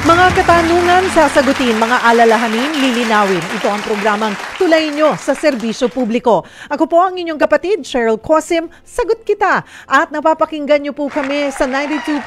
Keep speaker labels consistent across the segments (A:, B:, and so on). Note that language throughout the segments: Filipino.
A: Mga katanungan sasagutin, mga alalahanin lilinawin. Ito ang programang Tulay Nyo sa Serbisyo Publiko. Ako po ang inyong kapatid, Cheryl Cosim, Sagot Kita. At napapakinggan nyo po kami sa 92.3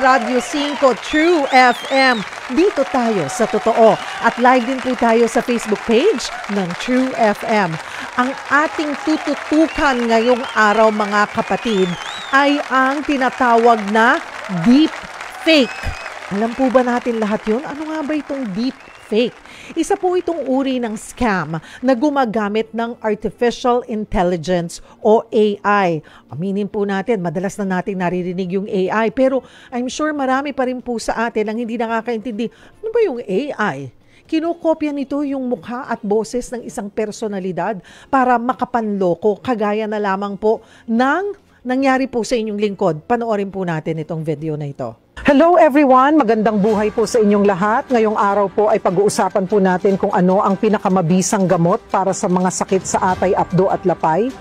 A: Radio 5 True FM. Dito tayo sa totoo. At live din po tayo sa Facebook page ng True FM. Ang ating tututukan ngayong araw mga kapatid ay ang tinatawag na deep fake. Alam po ba natin lahat yun? Ano nga ba itong deep fake? Isa po itong uri ng scam na gumagamit ng artificial intelligence o AI. Aminin po natin, madalas na natin naririnig yung AI. Pero I'm sure marami pa rin po sa atin ang hindi nakakaintindi. Ano ba yung AI? Kinokopya nito yung mukha at boses ng isang personalidad para makapanloko, kagaya na lamang po ng nangyari po sa inyong lingkod. Panoorin po natin itong video na ito. Hello everyone! Magandang buhay po sa inyong lahat. Ngayong araw po ay pag-uusapan po natin kung ano ang pinakamabisang gamot para sa mga sakit sa atay, apdo at lapay.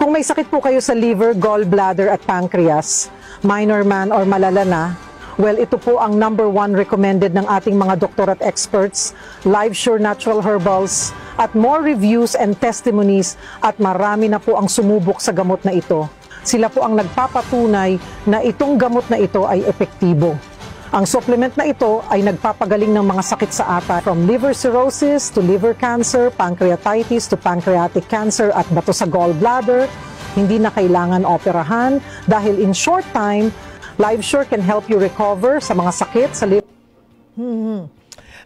A: Kung may sakit po kayo sa liver, gallbladder at pancreas, minor man or malala na, well, ito po ang number 1 recommended ng ating mga doktor at experts, LiveSure Natural Herbals, at more reviews and testimonies at marami na po ang sumubok sa gamot na ito. Sila po ang nagpapatunay na itong gamot na ito ay epektibo. Ang supplement na ito ay nagpapagaling ng mga sakit sa atay, from liver cirrhosis to liver cancer, pancreatitis to pancreatic cancer at bato sa gallbladder. Hindi na kailangan operahan dahil in short time, LiveSure can help you recover sa mga sakit sa liver.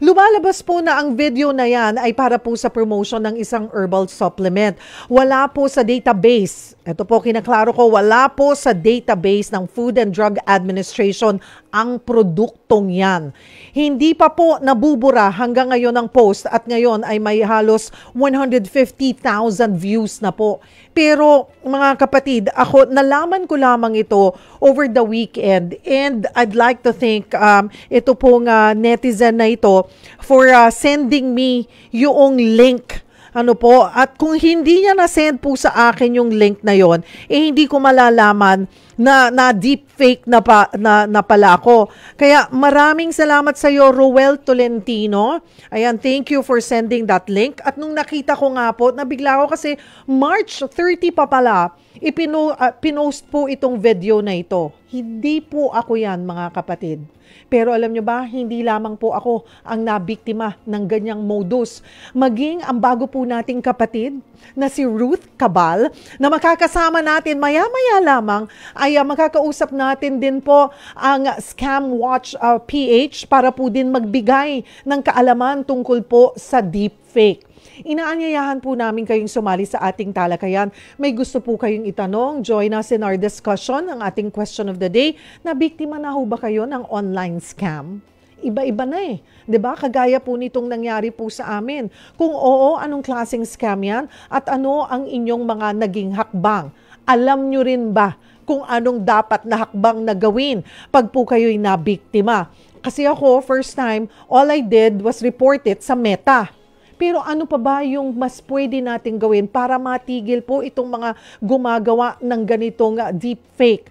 A: Lumalabas po na ang video na yan ay para po sa promotion ng isang herbal supplement. Wala po sa database. Ito po, kinaklaro ko, wala po sa database ng Food and Drug Administration ang produktong yan. Hindi pa po nabubura hanggang ngayon ang post at ngayon ay may halos 150,000 views na po. Pero mga kapatid, ako nalaman ko lamang ito over the weekend and I'd like to thank ito pong netizen na ito for sending me yung link. Ano po, at kung hindi niya na-send po sa akin yung link na yon, eh hindi ko malalaman na deep fake na pala ako. Kaya maraming salamat sa iyo, Roel Tolentino. Ayan, thank you for sending that link. At nung nakita ko nga po, nabigla ako kasi March 30 pa pala, pinost po itong video na ito. Hindi po ako yan, mga kapatid. Pero alam nyo ba, hindi lamang po ako ang nabiktima ng ganyang modus. Maging ang bago po nating kapatid na si Ruth Cabal, na makakasama natin maya-maya lamang, ay makakausap natin din po ang Scam Watch PH para po din magbigay ng kaalaman tungkol po sa deepfake. Inaanyayahan po namin kayong sumali sa ating talakayan. May gusto po kayong itanong, join us in our discussion. Ang ating question of the day, na biktima na ho ba kayo ng online scam? Iba-iba na eh. 'Di ba? Kagaya po nitong nangyari po sa amin. Kung oo, anong klaseng scam yan? At ano ang inyong mga naging hakbang? Alam nyo rin ba kung anong dapat na hakbang na gawin pag po kayo'y nabiktima? Kasi ako, first time, all I did was report it sa Meta. Pero ano pa ba yung mas pwede natin gawin para matigil po itong mga gumagawa ng ganitong deepfake?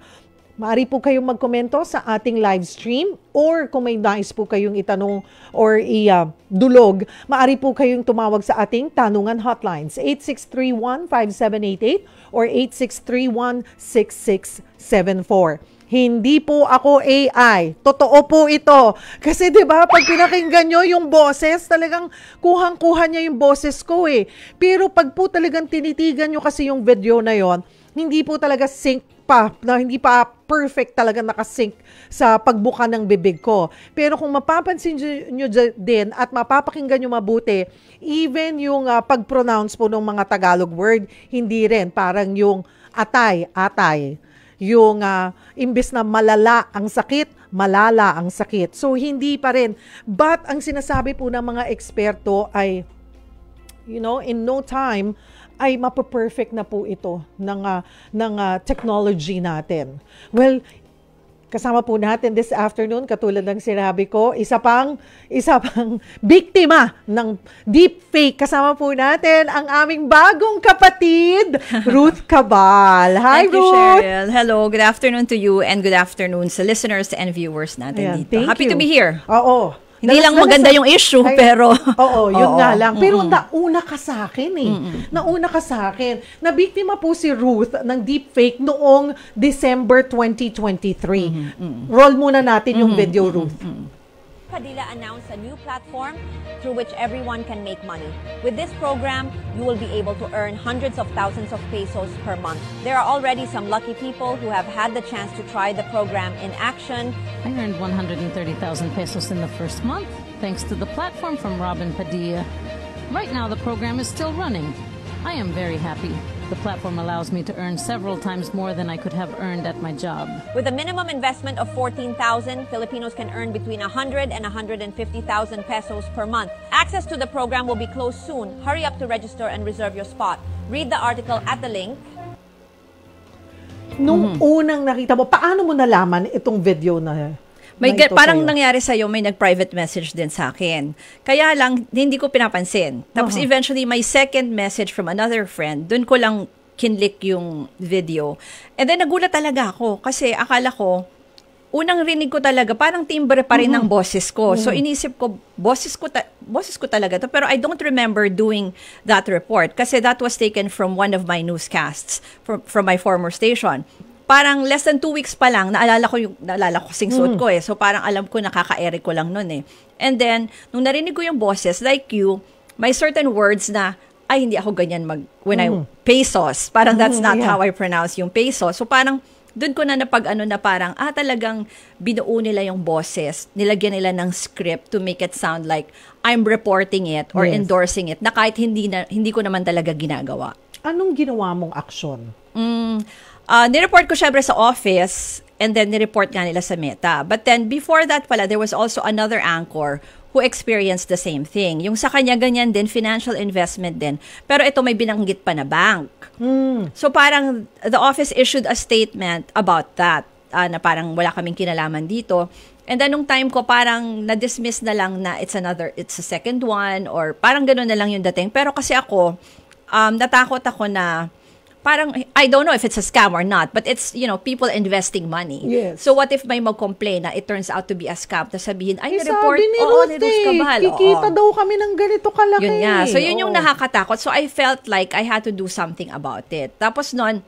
A: Maaari po kayong magkomento sa ating live stream or kung may nais po kayong itanong or dulog, maaari po kayong tumawag sa ating tanungan hotlines 8631-5788 or 8631-6674. Hindi po ako AI. Totoo po ito. Kasi 'di ba, pag pinakinggan nyo yung boses, talagang kuhang-kuha niya yung boses ko eh. Pero pag po talagang tinitigan nyo kasi yung video na yon, hindi po talaga sync pa, na hindi pa perfect talaga nakasync sa pagbuka ng bibig ko. Pero kung mapapansin nyo din at mapapakinggan nyo mabuti, even yung pag-pronounce po ng mga Tagalog word, hindi rin. Parang yung atay. Yung imbes na malala ang sakit, malala ang sakit. So, hindi pa rin. But, ang sinasabi po ng mga eksperto ay, in no time, ay mapaperfect na po ito ng technology natin. Well, kasama po natin this afternoon, katulad ng sinabi ko, isa pang biktima ng deepfake. Kasama po natin ang aming bagong kapatid, Ruth Cabal. Hi,
B: Thank
A: Ruth!
B: you, Cheryl. Hello, good afternoon to you and good afternoon sa listeners and viewers natin dito. Happy to be here.
A: Oo.
B: Hindi lang maganda yung issue, pero...
A: Oo, yun nga lang. Pero nauna ka sa akin eh. Nauna ka sa akin. Nabiktima po si Ruth ng deepfake noong December 2023. Roll muna natin yung video, Ruth.
C: Padilla announced a new platform through which everyone can make money. With this program, you will be able to earn hundreds of thousands of pesos per month. There are already some lucky people who have had the chance to try the program in action.
D: I earned 130,000 pesos in the first month, thanks to the platform from Robin Padilla. Right now, the program is still running. I am very happy. The platform allows me to earn several times more than I could have earned at my job.
C: With a minimum investment of 14,000, Filipinos can earn between 100 and 150,000 pesos per month. Access to the program will be closed soon. Hurry up to register and reserve your spot. Read the article at the link.
A: Nung unang nakita mo, paano mo nalaman itong video na
B: Parang nangyari sa'yo, may nag-private message din sa akin. Kaya lang, hindi ko pinapansin. Tapos eventually, my second message from another friend, dun ko lang kinlik yung video. And then nagulat talaga ako kasi akala ko, unang rinig ko talaga, parang timbre pa rin ng boses ko. So inisip ko, boses ko talaga to. Pero I don't remember doing that report kasi that was taken from one of my newscasts from my former station. Parang less than 2 weeks pa lang, naalala ko kasing suot ko eh. So parang alam ko, nakaka-ere ko lang nun eh. And then, nung narinig ko yung boses, like you, may certain words na, ay, hindi ako ganyan when I, pesos. Parang that's not how I pronounce yung pesos. So parang, dun ko na na parang, talagang binuo nila yung boses. Nilagyan nila ng script to make it sound like I'm reporting it or endorsing it na kahit hindi ko naman talaga ginagawa.
A: Anong ginawa mong aksyon?
B: Nireport ko syempre sa office and then nireport nga nila sa Meta. But then before that pala, there was also another anchor who experienced the same thing. Yung sa kanya ganyan din, financial investment din. Pero ito may binanggit pa na bank. So parang the office issued a statement about that na parang wala kaming kinalaman dito. And then nung time ko parang na-dismiss na lang na it's a second one or parang gano'n na lang yung dating. Pero kasi ako, natakot ako na parang, I don't know if it's a scam or not, but it's, people investing money.
A: Yes.
B: So what if may mag-complain na it turns out to be a scam? Tapos sabihin, ay,
A: sabi
B: report,
A: ni Ruth kikita daw kami ng ganito kalaki.
B: Yun nga. So yun yung nakakatakot. So I felt like I had to do something about it. Tapos nun,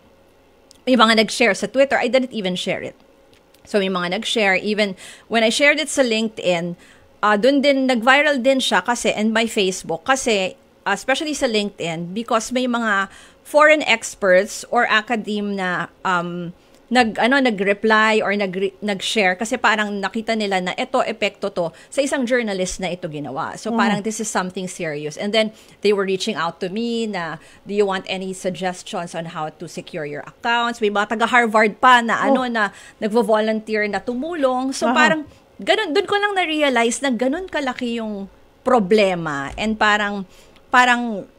B: yung mga nag-share sa Twitter, I didn't even share it. So may mga nag-share, even when I shared it sa LinkedIn, dun din, nag-viral din siya kasi, and my Facebook, kasi, especially sa LinkedIn, because may mga foreign experts or academe na nag-reply or nag-share kasi parang nakita nila na epekto to sa isang journalist na ito ginawa. So parang this is something serious. And then they were reaching out to me na, do you want any suggestions on how to secure your accounts? May mga taga-Harvard pa na na nagvo-volunteer na tumulong. So parang ganun, doon ko lang na-realize na ganun kalaki yung problema and parang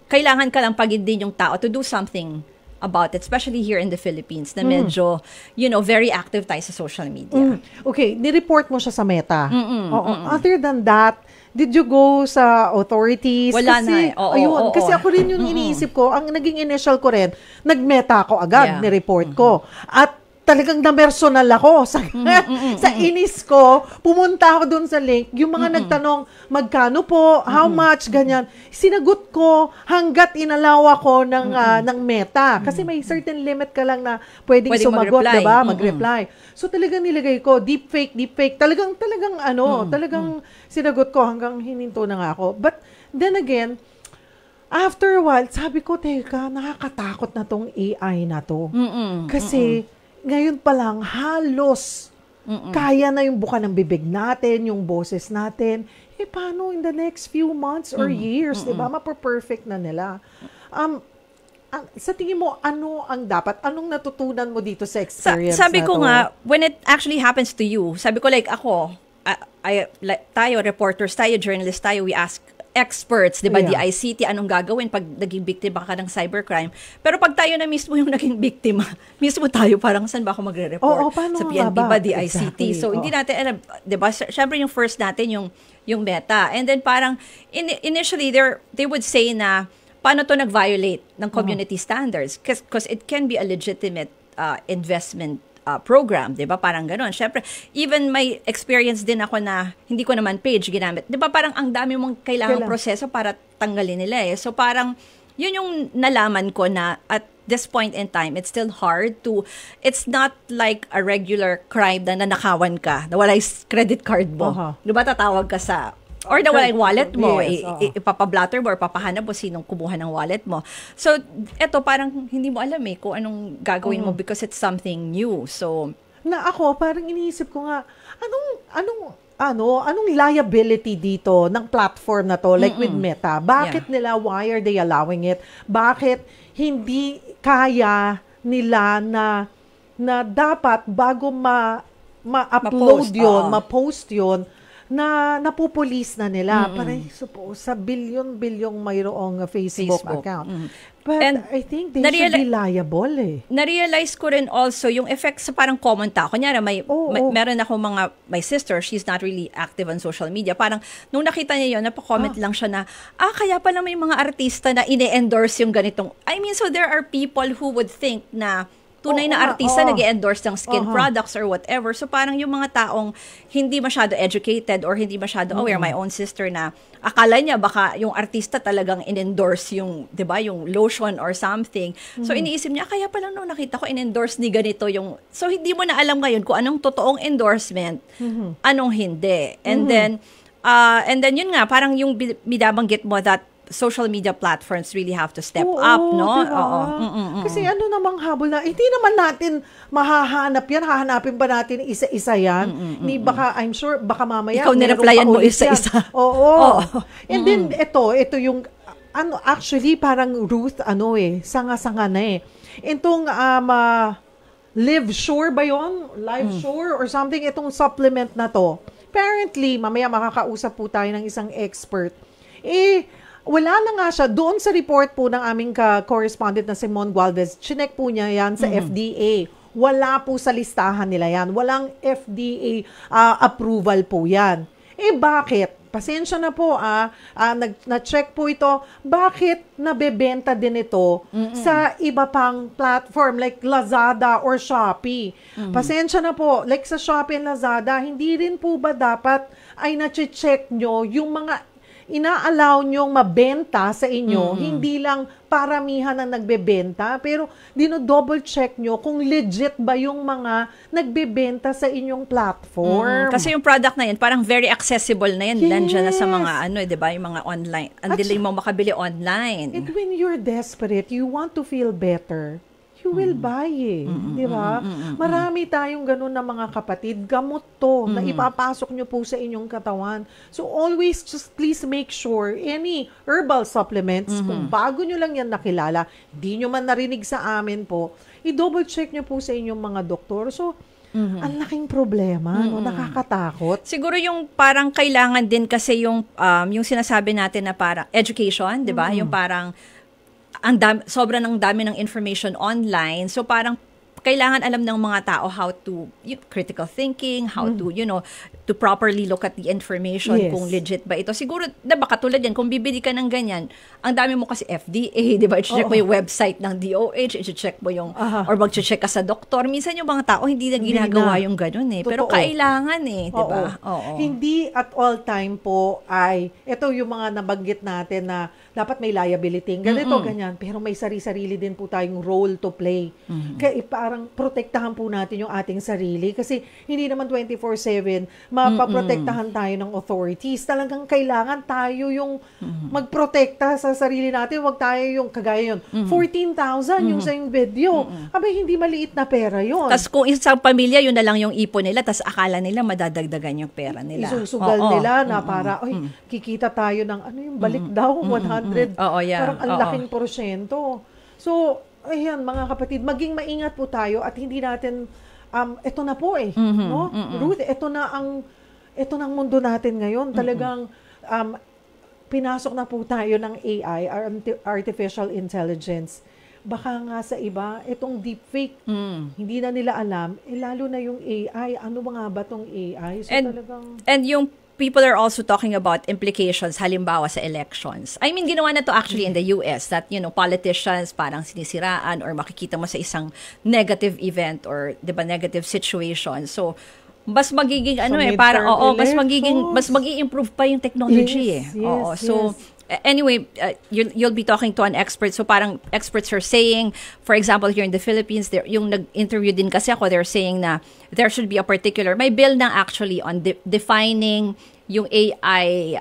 B: kailangan ka lang pagindin yung tao to do something about it, especially here in the Philippines, na medyo, very active tayo sa social media.
A: Okay, nireport mo siya sa Meta. Other than that, did you go sa authorities?
B: Wala
A: kasi,
B: na eh.
A: Kasi ako rin yung iniisip ko, ang naging initial ko rin, nag-Meta ako agad, nireport ko. At talagang na-personal ako sa inis ko. Pumunta ako dun sa link. Yung mga nagtanong, magkano po, how much, ganyan. Sinagot ko hanggat inalawa ko ng Meta. Kasi may certain limit ka lang na pwedeng sumagot, diba? Mag-reply. So talagang nilagay ko, deepfake. Talagang sinagot ko hanggang hininto na nga ako. But then again, after a while, sabi ko, teka, nakakatakot na tong AI na to. Kasi, ngayon pa lang, halos kaya na yung buka ng bibig natin, yung boses natin. Paano in the next few months or years, diba? Mapaperfect na nila. Sa tingin mo, ano ang dapat? Anong natutunan mo dito sa experience
B: sabi
A: na
B: ko
A: to?
B: nga, when it actually happens to you, sabi ko like ako, tayo, reporters tayo, journalists tayo, we ask experts, di ba, DICT, anong gagawin pag naging biktima ka ng cybercrime. Pero pag tayo na mismo yung naging biktima, mismo tayo, parang saan ba ako magre-report? Sa PNP ba, DICT? Exactly. So, hindi natin alam, di ba, syempre yung first natin, yung Meta. And then parang, initially, they would say na, paano to nag-violate ng community standards? Because it can be a legitimate investment program, 'di ba? Parang gano'n. Syempre, even may experience din ako na hindi ko naman page ginamit. 'Di ba parang ang dami mong kailangang proseso para tanggalin nila eh. So parang yun yung nalaman ko na at this point in time, it's still hard to, it's not like a regular crime na nanakawan ka, nawala yung credit card mo. Di ba tatawag ka sa, or nawala yung wallet mo, ipapablatter mo or papahanap mo sinong kumuha ng wallet mo. So, eto parang hindi mo alam kung anong gagawin mo because it's something new. So,
A: na ako, parang iniisip ko nga, anong liability dito ng platform na to, like with Meta? Bakit nila, why are they allowing it? Bakit hindi kaya nila na dapat bago ma-upload yun, ma-post yun, na napupulis na nila. Parang suppose sa bilyon-bilyong mayroong Facebook account. But and I think they should be liable
B: Na-realize ko rin also yung effect sa parang comment tao. Kunyari, meron ako my sister, she's not really active on social media. Parang, nung nakita niya yun, napaka-comment lang siya na, kaya pala may mga artista na ine-endorse yung ganitong. I mean, so there are people who would think na tunay na artista nag-endorse ng skin products or whatever. So parang yung mga taong hindi masyado educated or hindi masyado aware, my own sister na akala niya baka yung artista talagang in-endorse yung, 'di ba, yung lotion or something. So iniisip niya kaya pala nung nakita ko in-endorse ni ganito yung. So hindi mo na alam ngayon kung anong totoong endorsement, anong hindi. And then yun nga parang yung binabanggit mo that social media platforms really have to step up, no?
A: Diba? Kasi ano namang habol na, hindi naman natin mahahanap yan, hahanapin ba natin isa-isa yan? Ni baka, I'm sure, baka mamaya,
B: ikaw nireplyan mo isa-isa.
A: And then, ito yung, actually, parang Ruth, sanga-sanga na Itong, Live Sure ba yun? Live Sure or something, itong supplement na to. Apparently, mamaya makakausap po tayo ng isang expert. Wala na nga siya. Doon sa report po ng aming correspondent na si Mon Gualvez, chinek po niya yan sa FDA. Wala po sa listahan nila yan. Walang FDA approval po yan. Bakit? Pasensya na po, na-check po ito. Bakit nabebenta din ito sa iba pang platform like Lazada or Shopee? Pasensya na po, like sa Shopee and Lazada, hindi rin po ba dapat ay na-check nyo yung mga ina-allow nyong mabenta sa inyo, hindi lang paramihan ang nagbebenta, pero dino-double check nyo kung legit ba yung mga nagbebenta sa inyong platform.
B: Kasi yung product na yun, parang very accessible na yan. Nandiyan na sa mga, di ba, yung mga online. Ang dilim mo makabili online.
A: And when you're desperate, you want to feel better, you will buy di ba? Marami tayong ganun na mga kapatid. Gamot to na ipapasok nyo po sa inyong katawan. So always just please make sure any herbal supplements, kung bago nyo lang yan nakilala, di nyo man narinig sa amin po, i-double check nyo po sa inyong mga doktor. So, ang laking problema, nakakatakot.
B: Siguro yung parang kailangan din kasi yung sinasabi natin na parang education, di ba? Yung parang sobrang ng dami ng information online. So parang kailangan alam ng mga tao how to critical thinking, how to to properly look at the information kung legit ba ito. Siguro, diba, katulad yan, kung bibili ka ng ganyan, ang dami mo kasi FDA, diba, i-check mo yung website ng DOH, i-check mo yung, or mag-check ka sa doktor. Minsan yung mga tao, hindi na ginagawa yung ganun Pero kailangan diba?
A: Hindi at all time po ay, ito yung mga nabanggit natin na dapat may liability, ganito, ganyan, pero may sarili-sarili din po tayong role to play. Kaya parang protektahan po natin yung ating sarili kasi hindi naman 24/7 mapaprotektahan tayo ng authorities. Talagang kailangan tayo yung magprotekta sa sarili natin. Huwag tayo yung kagaya yun. 14,000 yung sa yung video. Abay, hindi maliit na pera yun.
B: Tapos kung isang pamilya, yun na lang yung ipon nila, tapos akala nila madadagdagan yung pera nila.
A: Isusugal nila na para, kikita tayo ng, yung balik daw, 100. Parang ang laking porsyento. So, ayan, mga kapatid, maging maingat po tayo at hindi natin ito na po no? Ruth, ito na ang mundo natin ngayon. Talagang pinasok na po tayo ng AI, artificial intelligence. Baka nga sa iba, itong deepfake, hindi na nila alam, lalo na yung AI. Ano ba nga ba itong AI? So,
B: and yung people are also talking about implications halimbawa sa elections. I mean, ginawa na to actually in the US that, politicians parang sinisiraan or makikita mo sa isang negative event or, 'di ba, negative situation. So, mas magiging mas magi-improve pa yung technology So anyway, you'll be talking to an expert. So parang experts are saying, for example, here in the Philippines, yung nag-interview din kasi ako, they're saying na there should be a particular, may bill na actually on defining yung AI,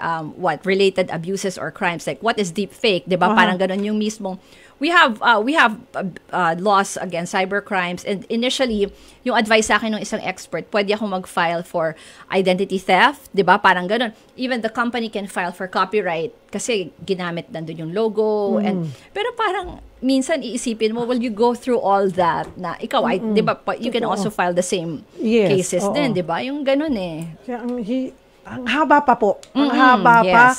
B: related abuses or crimes. Like, what is deep fake? Diba? Parang ganun yung mismong, we have laws against cybercrimes, and initially yung advice sa akin ng isang expert, pwede akong mag-file for identity theft, 'di ba? Parang ganoon. Even the company can file for copyright kasi ginamit nandun yung logo pero parang minsan iisipin mo, will you go through all that na ikaw ay 'di ba, you can also file the same cases din, 'di ba? Yung ganoon
A: Kaya ang haba pa po. Ang haba pa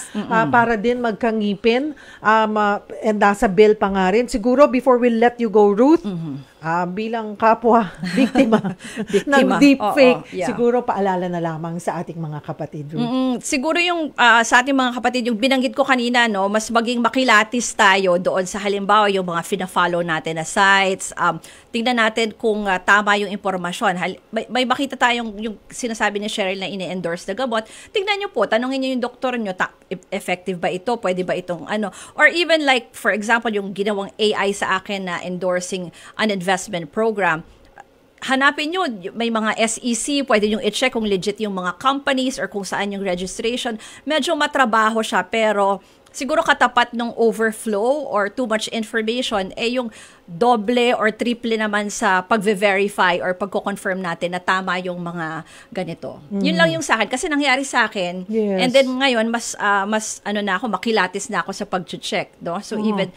A: para din magkangipin. And nasa bill pa nga rin. Siguro, before we let you go, Ruth, bilang kapwa, biktima ng deepfake, siguro paalala na lamang sa ating mga kapatid, Ruth.
B: Siguro yung sa ating mga kapatid, yung binanggit ko kanina, mas maging makilatis tayo doon sa halimbawa yung mga fina-follow natin na sites. Tingnan natin kung tama yung impormasyon. May makita tayong yung sinasabi ni Cheryl na ini-endorse na gamot. Tingnan nyo po, tanongin nyo yung doktor nyo, effective ba ito? Pwede ba itong ano? Or even like, for example, yung ginawang AI sa akin na endorsing an investment program. Hanapin nyo, may mga SEC, pwede nyo i-check kung legit yung mga companies or kung saan yung registration. Medyo matrabaho siya, pero siguro katapat ng overflow or too much information, yung doble or triple naman sa pag-verify or pagko-confirm natin na tama yung mga ganito. Yun lang yung sa akin. Kasi nangyari sa akin.
A: Yes.
B: And then ngayon, mas na ako, makilatis na ako sa pag-check. No? So even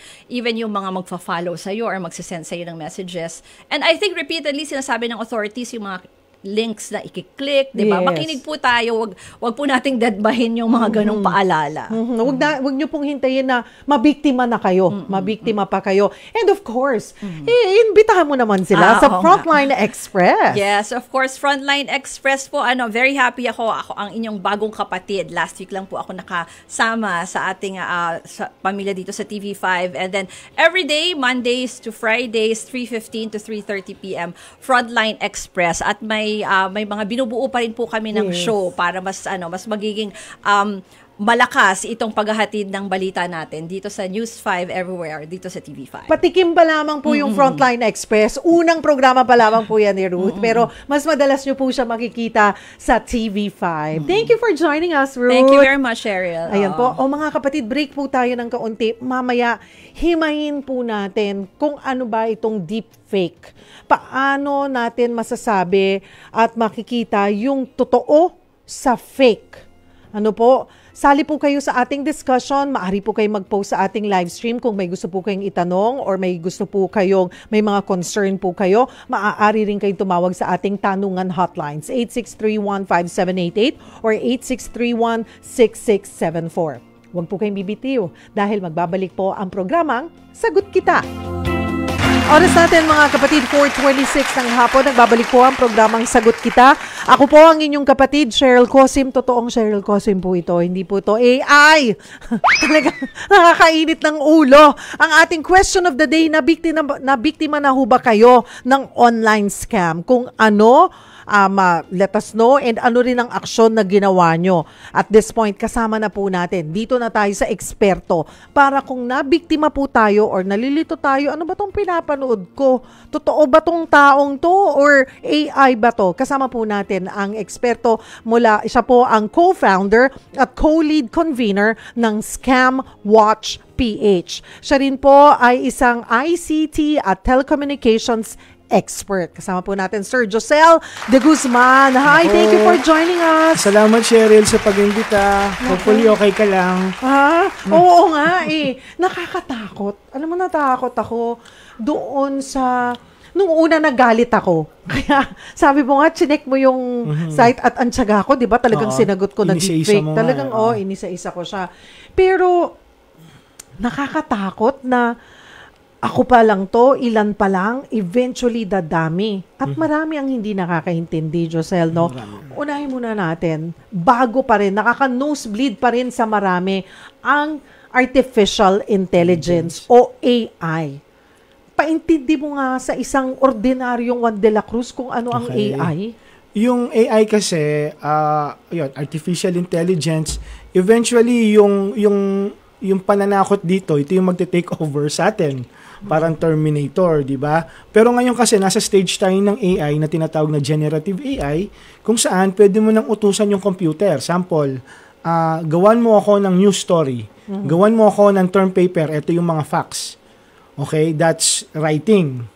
B: yung mga magfa-follow sa'yo or magsisend sa'yo ng messages. And I think repeatedly sinasabi ng authorities yung mga links na i-click, di ba?
A: Yes.
B: Makinig po tayo, wag po nating deadbahin yung mga ganong paalala.
A: Wag niyo pong hintayin na mabiktima na kayo, mabiktima pa kayo. And of course, iimbitahan mo naman sila sa Frontline Express.
B: Yes, of course, Frontline Express po, very happy ako ang inyong bagong kapatid. Last week lang po ako nakasama sa ating sa pamilya dito sa TV5. And then every day, Mondays to Fridays, 3:15 to 3:30 p.m. Frontline Express, at may mga binubuo pa rin po kami ng show para mas magiging malakas itong paghahatid ng balita natin dito sa News 5 everywhere, dito sa TV5.
A: Patikim pa lamang po yung Frontline Express. Unang programa pa lamang po yan ni Ruth. Pero mas madalas nyo po siya makikita sa TV5. Thank you for joining us, Ruth.
B: Thank you very much, Cheryl.
A: Ayan po. Mga kapatid, break po tayo ng kaunti. Mamaya, himayin po natin kung ano ba itong deepfake. Paano natin masasabi at makikita yung totoo sa fake. Ano po? Sali po kayo sa ating discussion. Maaari po kayo mag-post sa ating live stream kung may gusto po kayong itanong or may gusto po kayong, may mga concern po kayo. Maaari rin kayong tumawag sa ating tanungan hotlines 8631-5788 or 8631-6674. Huwag po kayong bibitiw dahil magbabalik po ang programang Sagot Kita. Oras natin mga kapatid, 4:26 ng hapon. Nagbabalik po ang programang Sagot Kita. Ako po ang inyong kapatid, Cheryl Cosim. Totoong Cheryl Cosim po ito. Hindi po ito AI. Talagang nakakainit ng ulo. Ang ating question of the day, nabiktima na ho ba kayo ng online scam? Kung ano, let us know, and ano rin ang aksyon na ginawa nyo. At this point, kasama na po natin. Dito na tayo sa eksperto para kung nabiktima po tayo or nalilito tayo, ano ba tong pinapanood ko? Totoo ba tong taong to or AI ba to? Kasama po natin ang eksperto mula, siya po ang co-founder at co-lead convener ng Scam Watch PH. Siya rin po ay isang ICT at telecommunications expert. Kasama po natin Sir Josel de Guzman. Hi, thank you for joining us.
E: Salamat, Cheryl, sa pag-imbita. Hopefully, okay ka lang.
A: Oo nga eh. Nakakatakot. Alam mo, natakot ako doon sa... Nung una nagalit ako. Kaya sabi mo nga, chinek mo yung site at antsaga ko, di ba? Talagang sinagot ko na deepfake. Talagang, inisa-isa ko siya. Pero, nakakatakot na ako pa lang to, ilan pa lang, eventually dadami. At marami ang hindi nakakaintindi, Josel, no? Unahin muna natin, bago pa rin, nakaka-nosebleed pa rin sa marami ang artificial intelligence o AI. Paintindi mo nga sa isang ordinaryong Juan de la Cruz kung ano ang AI?
E: Yung AI kasi, artificial intelligence, eventually yung pananakot dito, ito yung magte-take over sa atin. Parang Terminator, di ba? Pero ngayon kasi nasa stage tayo ng AI na tinatawag na generative AI, kung saan pwede mo nang utusan yung computer. Sample, gawan mo ako ng news story. Gawan mo ako ng term paper. Ito yung mga facts. Okay? That's writing.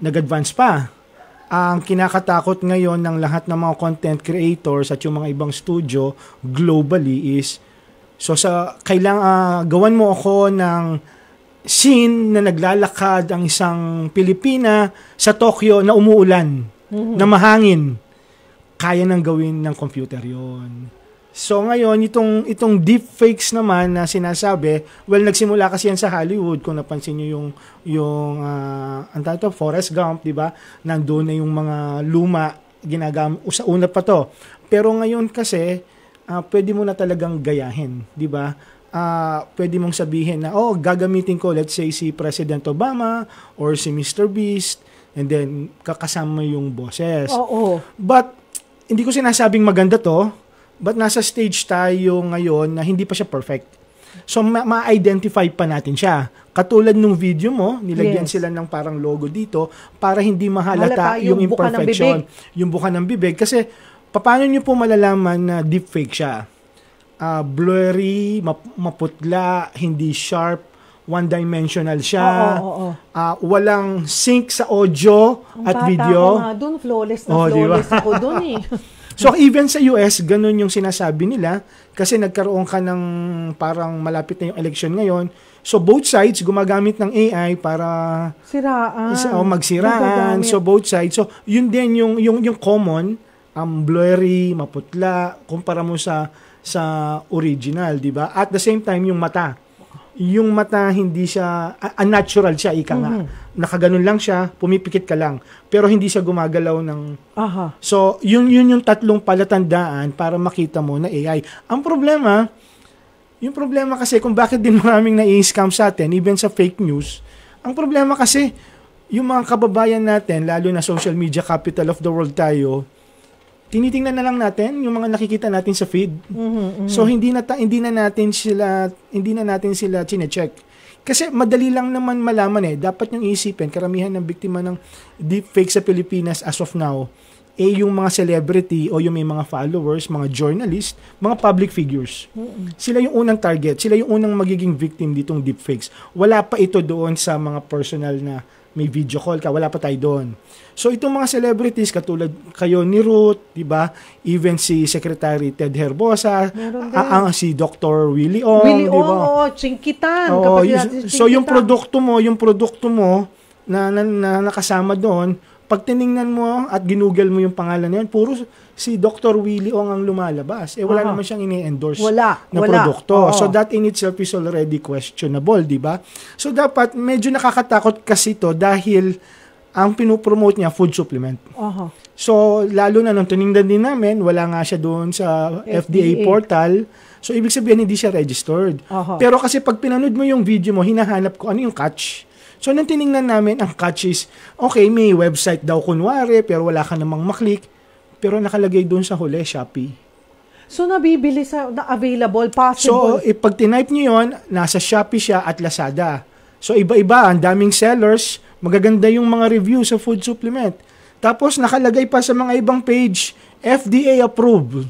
E: Nag-advance pa. Ang kinakatakot ngayon ng lahat ng mga content creators at yung mga ibang studio globally is gawan mo ako ng scene na naglalakad ang isang Pilipina sa Tokyo na umuulan, na mahangin. Kaya nang gawin ng computer yon. So ngayon, itong deepfakes naman na sinasabi, nagsimula kasi yan sa Hollywood. Kung napansin nyo Forrest Gump, di ba? Nandun na yung mga luma, sa una pa to. Pero ngayon kasi, pwede mo na talagang gayahin, di ba? Pwede mong sabihin na, gagamitin ko, let's say, si President Obama or si Mr. Beast, and then kakasama yung boses. But, hindi ko sinasabing maganda to, but nasa stage tayo ngayon na hindi pa siya perfect. So, ma-identify pa natin siya. Katulad nung video mo, nilagyan sila ng parang logo dito para hindi mahalata yung imperfection. Yung buka ng bibig. Kasi, paano nyo po malalaman na deepfake siya? Blurry, maputla, hindi sharp, one-dimensional siya. Walang sync sa audio at video.
A: Doon, flawless ako doon eh.
E: So, even sa US, ganun yung sinasabi nila kasi nagkaroon ka ng parang malapit na yung election ngayon. So, both sides gumagamit ng AI para magsiraan. So, both sides. So, yun din yung common, blurry, maputla, kumpara mo sa original, di ba? At the same time, yung mata. Yung mata, hindi siya, unnatural siya, ika nga. Nakaganon lang siya, pumipikit ka lang. Pero hindi siya gumagalaw ng... So, yun yung tatlong palatandaan para makita mo na AI. Ang problema kasi kung bakit din maraming nai-scam sa atin, even sa fake news, ang problema kasi, yung mga kababayan natin, lalo na social media capital of the world tayo, tinitingnan na lang natin yung mga nakikita natin sa feed. So hindi na natin sila chine-check. Kasi madali lang naman malaman dapat yung isipin, karamihan ng biktima ng deepfake sa Pilipinas as of now, yung mga celebrity o yung may mga followers, mga journalist, mga public figures. Sila yung unang target, sila yung unang magiging victim ditong deepfakes. Wala pa ito doon sa mga personal na may video call ka, wala pa tayo doon. So itong mga celebrities katulad kayo ni Ruth, 'di ba? Even si Secretary Ted Herbosa, si Dr. Willie Ong, 'di ba?
A: Chingkitan.
E: So yung produkto mo na nakasama doon, pag tiningnan mo at ginugol mo yung pangalan niyan, puro si Dr. Willie Ong ang lumalabas. Wala naman siyang ini-endorse na produkto. So that in itself is already questionable, di ba? So dapat medyo nakakatakot kasi to dahil ang pinopromote niya food supplement. So lalo na nung tiningnan din namin, wala nga siya doon sa FDA portal. So ibig sabihin hindi siya registered. Pero kasi pag pinanood mo yung video mo, hinahanap ko ano yung catch. So, nang tiningnan namin, ang catch is, okay, may website daw kunwari, pero wala ka namang maklik. Pero nakalagay doon sa huli, Shopee.
A: So, nabibili na available, possible?
E: So, pag tinype nyo yun, nasa Shopee siya at Lazada. So, iba-iba, ang daming sellers, magaganda yung mga review sa food supplement. Tapos, nakalagay pa sa mga ibang page, FDA approved.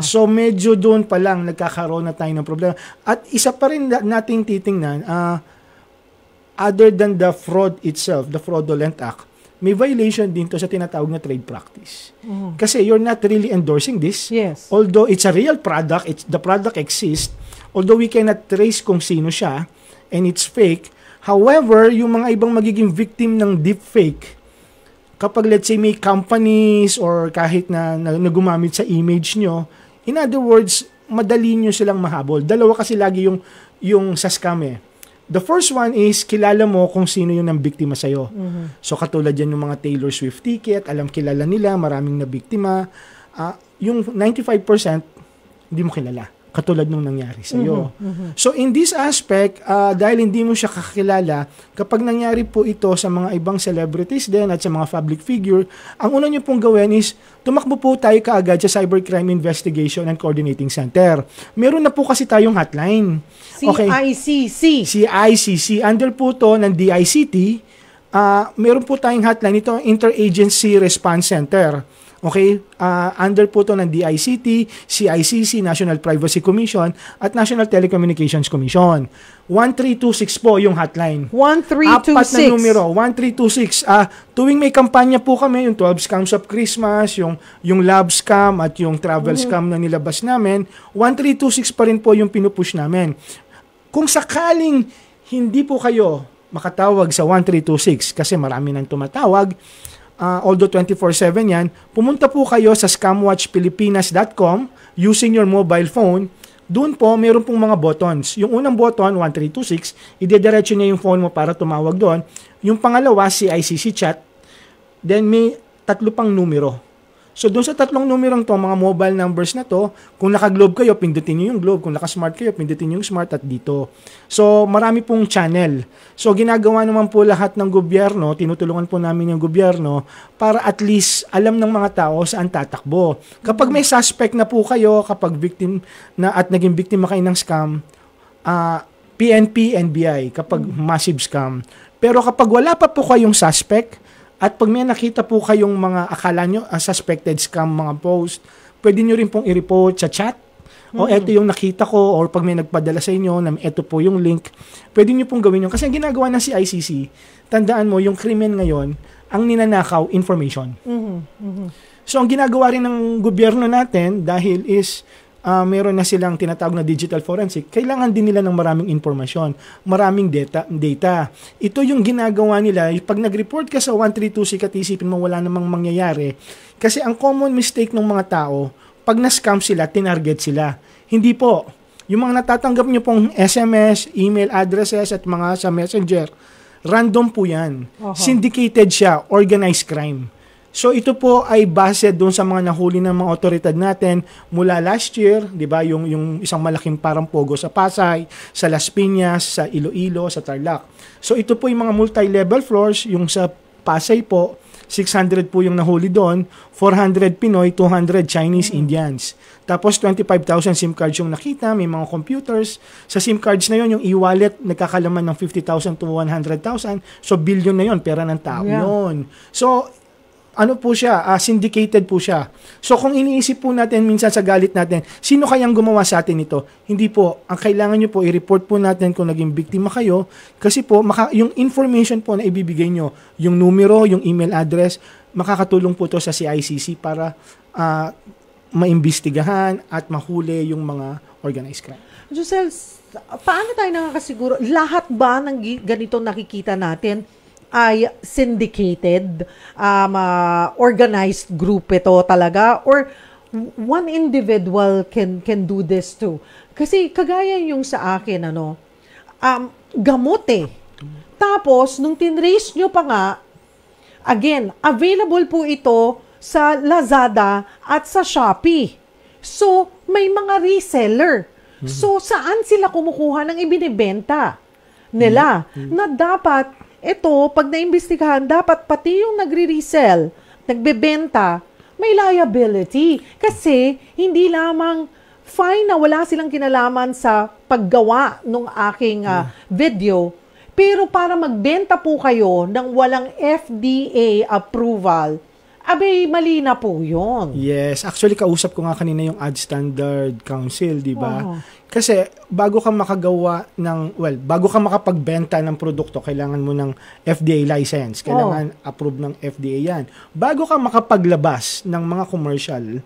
E: So, medyo doon pa lang nagkakaroon na tayo ng problema. At isa pa rin nating titingnan, other than the fraud itself, the fraudulent act, may violation din to sa tinatawag na trade practice. Kasi you're not really endorsing this.
A: Yes.
E: Although it's a real product, the product exists, although we cannot trace kung sino siya, and it's fake. However, yung mga ibang magiging victim ng deepfake, kapag let's say may companies or kahit na gumamit sa image nyo, in other words, madali nyo silang mahabol. Dalawa kasi lagi yung sa scam The first one is, kilala mo kung sino yung nang biktima sa'yo. So, katulad yan yung mga Taylor Swift ticket, kilala nila, maraming na biktima. Yung 95%, hindi mo kilala. Katulad nung nangyari sa'yo. So, in this aspect, dahil hindi mo siya kakilala, kapag nangyari po ito sa mga ibang celebrities din at sa mga public figure, ang una nyo pong gawin is, tumakbo po tayo kaagad sa Cybercrime Investigation and Coordinating Center. Meron na po kasi tayong hotline.
A: CICC.
E: CICC. Under po to ng DICT, meron po tayong hotline. Ito ang Interagency Response Center. Okay? Under po to ng DICT, CICC, National Privacy Commission, at National Telecommunications Commission. 1326 po yung hotline.
A: 1326.
E: Apat na numero, 1326. Tuwing may kampanya po kami, yung 12 Scams of Christmas, yung Love Scam, at yung Travel Scam na nilabas namin, 1326 pa rin po yung pinupush namin. Kung sakaling hindi po kayo makatawag sa 1326, kasi marami nang tumatawag, although 24/7 yan, pumunta po kayo sa scamwatchpilipinas.com using your mobile phone. Doon po, meron pong mga buttons. Yung unang button, 1326, idediretso niya yung phone mo para tumawag doon. Yung pangalawa, CICC chat. Then may 3 pang numero. So doon sa 3 numerong to, mga mobile numbers na to, kung naka-globe kayo, pindutin nyo yung globe. Kung naka-smart kayo, pindutin nyo yung smart at dito. So marami pong channel. So ginagawa naman po lahat ng gobyerno, tinutulungan po namin yung gobyerno para at least alam ng mga tao saan tatakbo. Kapag may suspect na po kayo, kapag victim na at naging biktima kayo ng scam, PNP, NBI, kapag massive scam. Pero kapag wala pa po kayong suspect, at pag may nakita po kayong mga akala nyo suspected scam mga post, pwede nyo rin pong i-report sa chat. O eto yung nakita ko, or pag may nagpadala sa inyo na eto po yung link, pwede nyo pong gawin yun. Kasi ang ginagawa ng CICC, tandaan mo, yung krimen ngayon, ang ninanakaw, information. So ang ginagawa rin ng gobyerno natin, dahil is meron na silang tinatawag na digital forensic, kailangan din nila ng maraming informasyon, maraming data. Ito yung ginagawa nila. Pag nag-report ka sa 1326 at isipin mo wala namang mangyayari, kasi ang common mistake ng mga tao, pag na-scam sila, tinarget sila. Hindi po. Yung mga natatanggap nyo pong SMS, email addresses at mga sa messenger, random po yan. Syndicated siya, organized crime. So ito po ay base doon sa mga nahuli ng mga otoridad natin mula last year, 'di ba? Yung isang malaking parang pogo sa Pasay, sa Las Piñas, sa Iloilo, sa Tarlac. So ito po yung mga multi-level floors, yung sa Pasay po 600 po yung nahuli doon, 400 Pinoy, 200 Chinese Indians. Tapos 25,000 SIM cards yung nakita, may mga computers. Sa SIM cards na yon, yung e-wallet nagkakalaman ng 50,000 to 100,000. So billion na yon, pera ng tao yon. So ano po siya, syndicated po siya. So kung iniisip po natin minsan sa galit natin, sino kayang gumawa sa atin ito? Hindi po. Ang kailangan nyo po, i-report po natin kung naging biktima kayo, kasi po yung information po na ibibigay nyo, yung numero, yung email address, makakatulong po to sa CICC para maimbestigahan at mahuli yung mga organized crime.
A: Josel, paano tayo nakakasiguro? Lahat ba ng ganito nakikita natin ay syndicated, organized group ito talaga, or one individual can do this too? Kasi kagaya yung sa akin, gamot eh. Tapos, nung tinrace nyo pa nga, again, available po ito sa Lazada at sa Shopee. So, may mga reseller. So, saan sila kumukuha ng ibinibenta nila? Na dapat ito, pag naimbestigahan, dapat pati yung nagre-resell, nagbebenta, may liability. Kasi hindi lamang fine na wala silang kinalaman sa paggawa ng aking video, pero para magbenta po kayo ng walang FDA approval, abay, mali na po yun.
E: Yes. Actually, kausap ko nga kanina yung Ad Standard Council, di ba? Kasi bago ka makagawa bago ka makapagbenta ng produkto, kailangan mo ng FDA license. Kailangan approve ng FDA yan. Bago ka makapaglabas ng mga commercial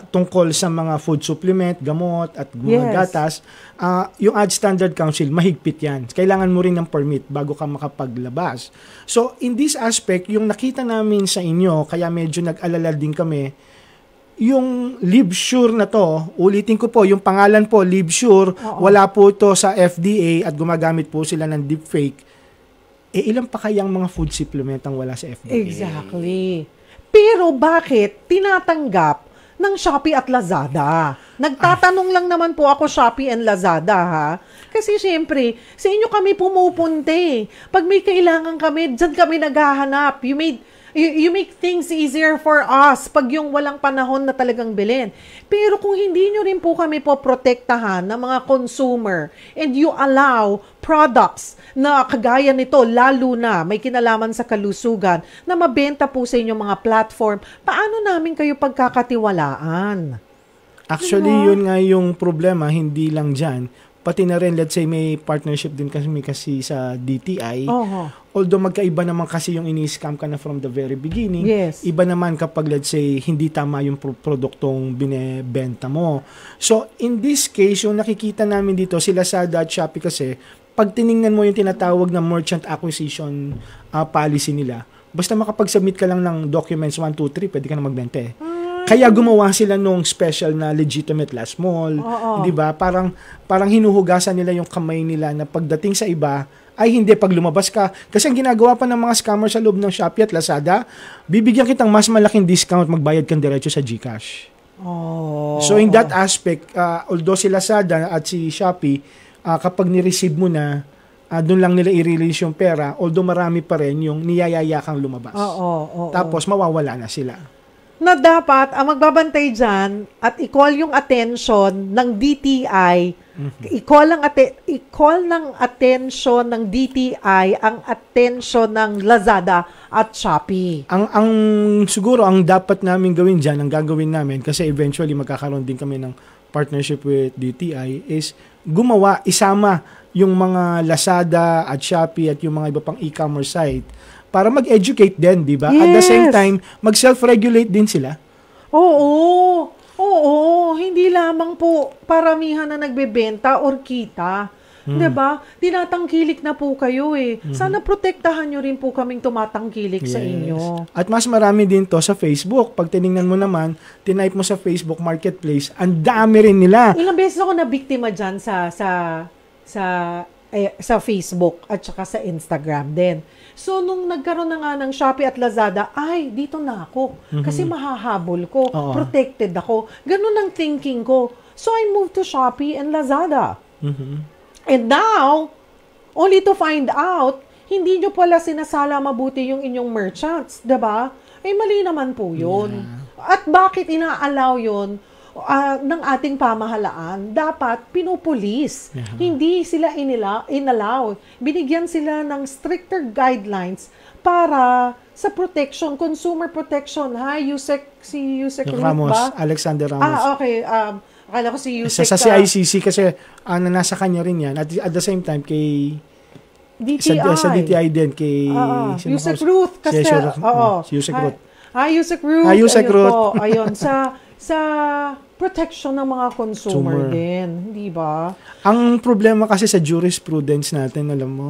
E: tungkol sa mga food supplement, gamot, at mga gatas, yung Ad Standard Council, mahigpit yan. Kailangan mo rin ng permit bago ka makapaglabas. So, in this aspect, yung nakita namin sa inyo, kaya medyo nag-alala din kami, yung LiveSure na to, ulitin ko po, yung pangalan po, LiveSure, wala po to sa FDA at gumagamit po sila ng deepfake. Ilan pa kayang mga food supplement ang wala sa FDA?
A: Exactly. Pero bakit tinatanggap ng Shopee at Lazada? Nagtatanong lang naman po ako, Shopee and Lazada, ha? Kasi syempre, sa inyo kami pumupunte. Pag may kailangan kami, dyan kami naghahanap. You make things easier for us pag yung walang panahon na talagang bilhin. Pero kung hindi nyo rin po kami po protektahan ng mga consumer and you allow products na kagaya nito, lalo na may kinalaman sa kalusugan, na mabenta po sa inyong mga platform, paano namin kayo pagkakatiwalaan?
E: Actually, yun nga yung problema, hindi lang dyan. Pati na rin, let's say, may partnership din kasi sa DTI. Although magkaiba naman kasi yung ini-scam ka na from the very beginning.
A: Yes.
E: Iba naman kapag, let's say, hindi tama yung produktong binebenta mo. So, in this case, yung nakikita namin dito, si Lazada at Shopee kasi, pag tiningnan mo yung tinatawag na merchant acquisition policy nila, basta makapag-submit ka lang ng documents 1, 2, 3, pwede ka na magbenta eh. Kaya gumawa sila nung special na legitimate last mall, 'di ba? Parang hinuhugasan nila yung kamay nila na pagdating sa iba ay hindi pag lumabas ka. Kasi ang ginagawa pa ng mga scammer sa loob ng Shopee at Lazada, bibigyan kitang mas malaking discount, magbayad kang diretso sa GCash. So in that aspect, although si Lazada at si Shopee, kapag ni-receive mo na, doon lang nila i-release yung pera, although marami pa rin yung niyayaya kang lumabas. Tapos mawawala na sila.
A: Na dapat, ang magbabantay dyan at i-call yung attention ng DTI, i-call ng attention ng DTI ang attention ng Lazada at Shopee.
E: Ang siguro, ang dapat namin gawin dyan, ang gagawin namin, kasi eventually magkakaroon din kami ng partnership with DTI, is isama yung mga Lazada at Shopee at yung mga iba pang e-commerce site para mag-educate din, di ba?
A: Yes.
E: At the same time, mag-self-regulate din sila.
A: Oo, hindi lamang po paramihan na nagbebenta or kita. Di ba? Tinatangkilik na po kayo eh. Sana protektahan nyo rin po kaming tumatangkilik sa inyo. At
E: mas marami din to sa Facebook. Pag tinignan mo naman, tinype mo sa Facebook Marketplace, ang dami rin nila.
A: Ilang beses ako nabiktima dyan sa Facebook at saka sa Instagram din. So, nung nagkaroon na nga ng Shopee at Lazada, dito na ako. Kasi mahahabol ko. Protected ako. Ganun ang thinking ko. So, I moved to Shopee and Lazada. And now, only to find out, hindi nyo pala sinasala mabuti yung inyong merchants. Diba? Mali naman po yun. At bakit ina-allow yun? Ng ating pamahalaan, dapat pinupulis. Hindi sila inallow. Binigyan sila ng stricter guidelines para sa protection, consumer protection. Si Yusek
E: Ramos,
A: ba?
E: Alexander Ramos.
A: Okay. Akala ko si Yusek.
E: Sa CICC kasi nasa kanya rin yan. At the same time, kay
A: DTI.
E: Sa DTI din, kay
A: Yusek Ruth. Kasi,
E: si Yusek Ruth.
A: Yusek Ruth.
E: Yusek Ruth.
A: Ayun, sa protection ng mga consumer din, di ba?
E: Ang problema kasi sa jurisprudence natin, alam mo,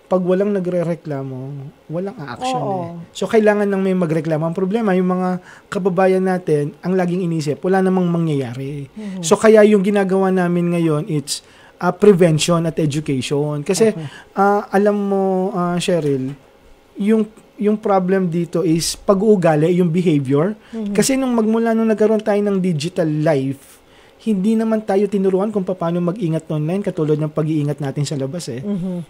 E: pag walang nagrereklamo, walang action So, kailangan nang may magreklamo. Ang problema, yung mga kababayan natin, ang laging inisip, wala namang mangyayari. So, kaya yung ginagawa namin ngayon, it's prevention at education. Kasi, alam mo, Cheryl, yung problem dito is pag-uugali, yung behavior. Kasi nung nagkaroon tayo ng digital life, hindi naman tayo tinuruan kung paano mag-ingat online katulad ng pag-iingat natin sa labas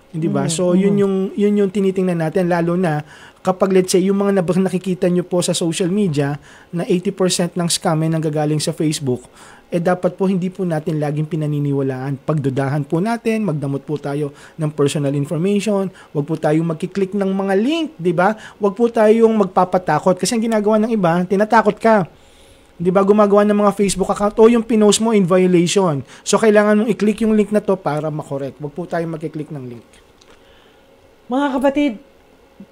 E: Hindi ba? So yun yung tinitingnan natin, lalo na kapag let's say yung mga nakikita nyo po sa social media na 80% ng scam ay nanggagaling sa Facebook, dapat po hindi po natin laging pinaniniwalaan. Pagdudahan po natin, magdamot po tayo ng personal information, wag po tayong magkiklik ng mga link, di ba? Wag po tayong magpapatakot kasi ang ginagawa ng iba, tinatakot ka. Di ba, gumagawa ng mga Facebook account o yung pinost mo in violation. So, kailangan mong i-click yung link na to para makorek. Wag po tayong magkiklik ng link.
A: Mga kapatid,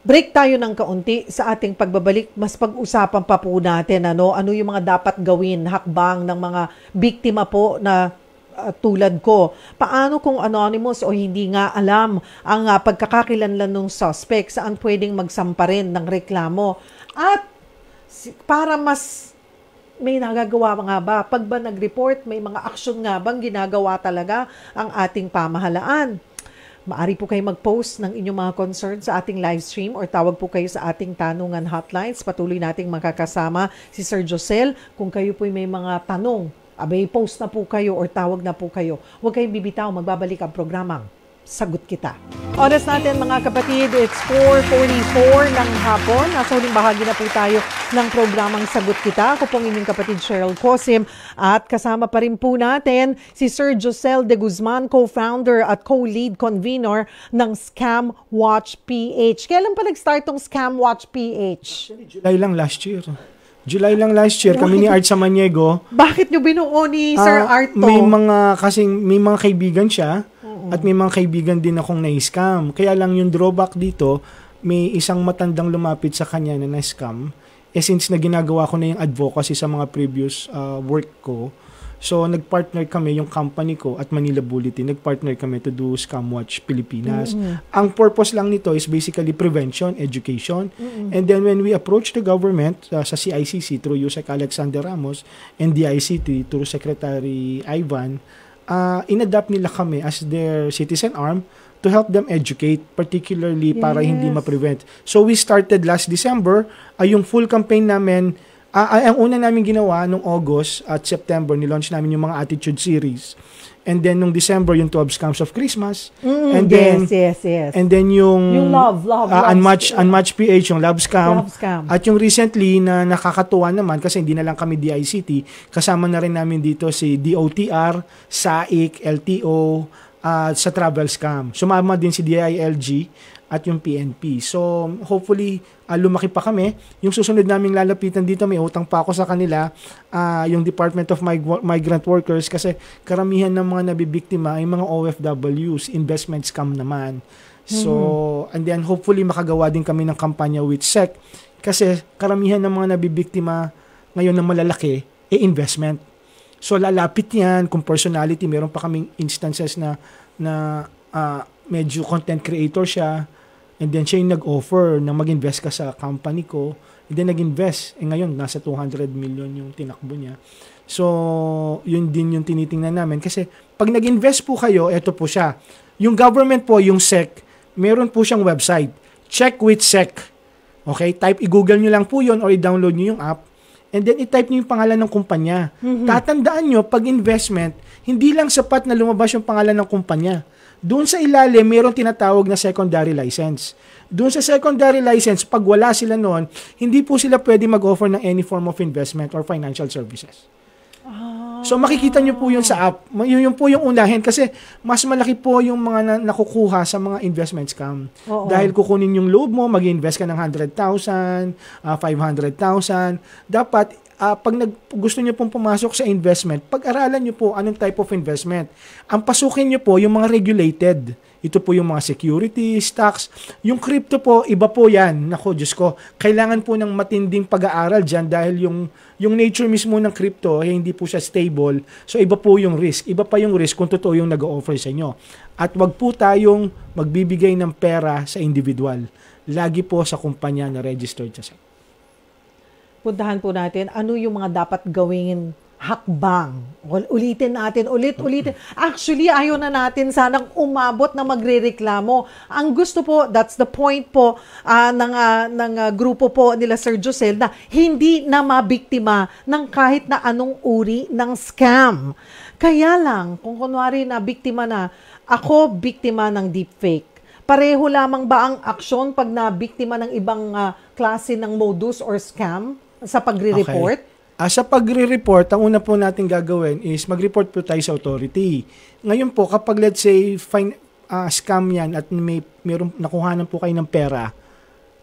A: break tayo ng kaunti sa ating pagbabalik. Mas pag-usapan pa po natin ano yung mga dapat gawin, hakbang ng mga biktima po na tulad ko. Paano kung anonymous o hindi nga alam ang pagkakakilanlan ng suspect, saan pwedeng magsampa rin ng reklamo. At para mas may nagagawa nga ba? Pag ba nag-report, may mga aksyon nga bang ginagawa talaga ang ating pamahalaan? Maari po kayo mag-post ng inyong mga concerns sa ating live stream or tawag po kayo sa ating tanungan hotlines. Patuloy nating makakasama si Sir Josel. Kung kayo po may mga tanong, abay post na po kayo or tawag na po kayo. Huwag kayong bibitaw, magbabalik ang programang Sagot Kita. Oras natin mga kapatid, it's 4:44 ng hapon. Nasa huling bahagi na po tayo ng programang Sagot Kita. Ako pong inyong kapatid Cheryl Cosim at kasama pa rin po natin si Sir Josel de Guzman, co-founder at co-lead convener ng Scam Watch PH. Kailan pa nag-start tong Scam Watch PH?
E: July lang last year. Kami ni Art Samaniego.
A: Bakit nyo binuo ni Sir Art to?
E: May mga kaibigan siya at may mga kaibigan din akong na-scam. Kaya lang yung drawback dito, may isang matandang lumapit sa kanya na na-scam. Since na ginagawa ko na yung advocacy sa mga previous work ko, so nag-partner kami, yung company ko at Manila Bulletin, nag-partner kami to do Scam Watch Pilipinas. Ang purpose lang nito is basically prevention, education. And then when we approach the government sa CICC through Yusek Alexander Ramos and DICT through Secretary Ivan, in-adapt nila kami as their citizen arm to help them educate, particularly para hindi ma-prevent. So we started last December, yung full campaign namin, ang una namin ginawa nung August at September, nilaunch namin yung mga attitude series. And then nung December, yung 12 Scams of Christmas. And then,
A: yes.
E: And then yung
A: love
E: Unmatch PH, yung Love Scam.
A: Love Scam.
E: At yung recently na nakakatuwa naman, kasi hindi na lang kami DICT, kasama na rin namin dito si DOTR, SAIC, LTO, sa Travel Scam. Sumama din si DILG at yung PNP. So, hopefully, lumaki pa kami. Yung susunod naming lalapitan dito, may utang pa ako sa kanila, yung Department of Migrant Workers, kasi karamihan ng mga nabibiktima ay mga OFWs, investment scam naman. So, and then hopefully makagawa din kami ng kampanya with SEC, kasi karamihan ng mga nabibiktima ngayon na malalaki, investment. So, lalapit yan, kung personality, meron pa kaming instances na medyo content creator siya, and then siya yung nag-offer na mag-invest ka sa company ko, and then nag-invest, ngayon nasa 200 million yung tinakbo niya. So, yun din yung tinitingnan namin, kasi pag nag-invest po kayo, eto po siya, yung government po, yung SEC, meron po siyang website, Check with SEC. Okay, i-google nyo lang po yun or i-download nyo yung app, and then i-type nyo yung pangalan ng kumpanya. Tatandaan nyo, pag investment, hindi lang sapat na lumabas yung pangalan ng kumpanya. Doon sa ilalim, mayroong tinatawag na secondary license. Doon sa secondary license, pag wala sila noon, hindi po sila pwede mag-offer ng any form of investment or financial services. So makikita nyo po yun sa app. Yun po yung unahin, kasi mas malaki po yung mga nakukuha sa mga investment scam. Dahil kukunin yung load mo, mag-invest ka ng 100,000, 500,000. Dapat, pag gusto nyo pong pumasok sa investment, pag-aralan nyo po anong type of investment. Ang pasukin nyo po yung mga regulated. Ito po yung mga securities, stocks. Yung crypto po, iba po yan. Nako, Diyos ko, kailangan po ng matinding pag-aaral dyan dahil yung nature mismo ng crypto, hindi po siya stable. So, iba po yung risk. Iba pa yung risk kung totoo yung nag-o-offer sa inyo. At wag po tayong magbibigay ng pera sa individual. Lagi po sa kumpanya na registered sa SEC.
A: Puntahan po natin ano yung mga dapat gawin hakbang. Ulitin natin. Actually, ayaw na natin sanang umabot na magrereklamo. Ang gusto po, that's the point po ng grupo po nila Sir Josel, na hindi na mabiktima ng kahit na anong uri ng scam. Kaya lang, kung kunwari na biktima na, ako biktima ng deepfake. Pareho lamang ba ang aksyon pag nabiktima ng ibang klase ng modus or scam sa pagre-report?
E: Okay. Sa pagre-report, ang una po natin gagawin is mag-report po tayo sa authority. Ngayon po, kapag let's say scam yan at meron nakuhanan po kayo ng pera,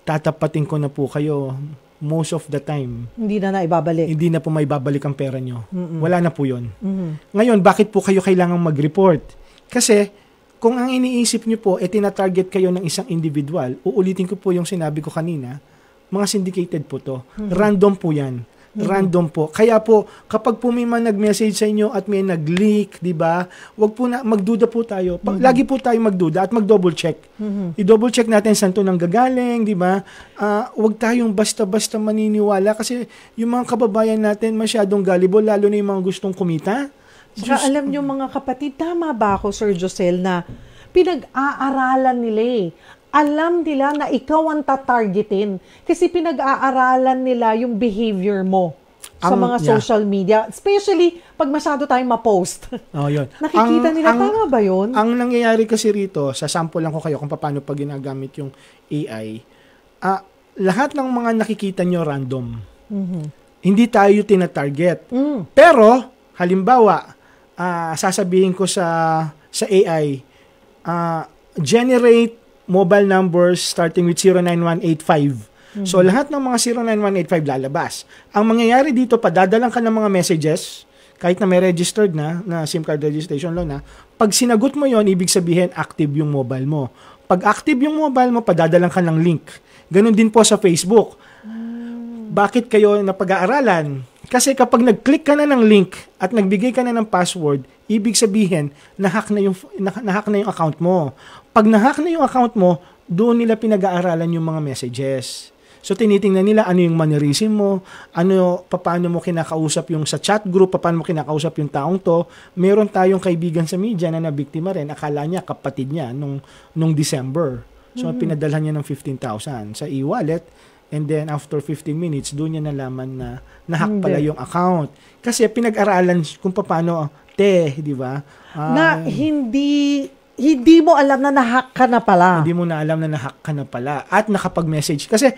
E: tatapatin ko na po kayo most of the time.
A: Hindi na ibabalik.
E: Hindi na po may babalik ang pera nyo. Wala na po yun. Ngayon, bakit po kayo kailangang mag-report? Kasi, kung ang iniisip nyo po, tina-target kayo ng isang individual, uulitin ko po yung sinabi ko kanina, mga syndicated po to. Random po yan. Random po. Kaya po, kapag po may man nag-message sa inyo at may nag-leak, di ba? Wag po na, magduda po tayo. Lagi po tayo magduda at mag-double check. I-double check natin saan to nang gagaling, di ba? Wag tayong basta-basta maniniwala kasi yung mga kababayan natin masyadong gullible, lalo na yung mga gustong kumita.
A: Saka alam nyo mga kapatid, tama ba ako, Sir Josel, na pinag-aaralan nila Alam nila na ikaw ang tatargetin kasi pinag-aaralan nila yung behavior mo sa mga social media. Especially pag masyado tayong ma-post.
E: Yun.
A: Nakikita nila, tama ba yun?
E: Ang nangyayari kasi rito, sa sample lang ko kayo kung paano pag ginagamit yung AI, lahat ng mga nakikita nyo random. Hindi tayo tina-target. Pero, halimbawa, sasabihin ko sa AI, generate mobile numbers starting with 09185. So, lahat ng mga 09185 lalabas. Ang mangyayari dito, padadalang ka ng mga messages, kahit na may registered na SIM card registration law na, pag sinagot mo yon, ibig sabihin, active yung mobile mo. Pag active yung mobile mo, padadalang ka ng link. Ganun din po sa Facebook. Bakit kayo napag-aaralan? Kasi kapag nag-click ka na ng link at nagbigay ka na ng password, ibig sabihin, nahack na yung account mo. Pag nahack na yung account mo, doon nila pinag-aaralan yung mga messages. So, tinitingnan nila ano yung mannerism mo, paano mo kinakausap yung sa chat group, paano mo kinakausap yung taong to. Meron tayong kaibigan sa media na nabiktima rin. Akala niya kapatid niya nung December. So, pinadalhan niya ng 15,000 sa e-wallet. And then, after 15 minutes, doon niya nalaman na nahack pala yung account. Kasi pinag-aralan kung paano, di ba?
A: Na hindi mo alam na nahack ka na pala.
E: Hindi mo na alam na nahack ka na pala. At nakapag-message. Kasi,